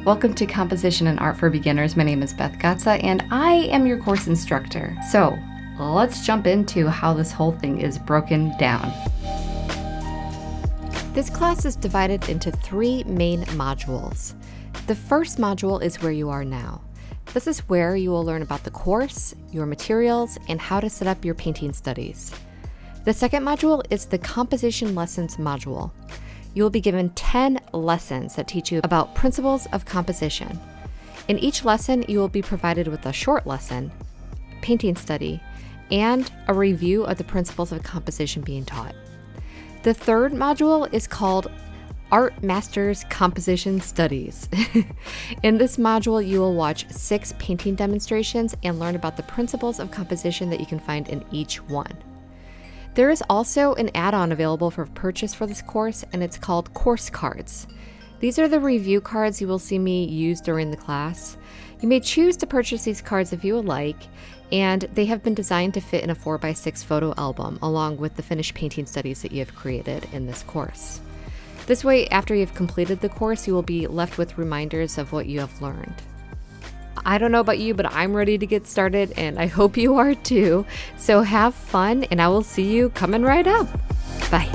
Welcome to Composition and Art for Beginners. My name is Beth Gatza, and I am your course instructor. So let's jump into how this whole thing is broken down. This class is divided into 3 main modules. The first module is where you are now. This is where you will learn about the course, your materials, and how to set up your painting studies. The second module is the Composition Lessons module. You will be given 10 lessons that teach you about principles of composition. In each lesson, you will be provided with a short lesson, painting study, and a review of the principles of composition being taught. The third module is called Art Masters Composition Studies. In this module, you will watch 6 painting demonstrations and learn about the principles of composition that you can find in each one. There is also an add-on available for purchase for this course, and it's called Course Cards. These are the review cards you will see me use during the class. You may choose to purchase these cards if you would like, and they have been designed to fit in a 4x6 photo album, along with the finished painting studies that you have created in this course. This way, after you've completed the course, you will be left with reminders of what you have learned. I don't know about you, but I'm ready to get started, and I hope you are too. So have fun, and I will see you coming right up. Bye.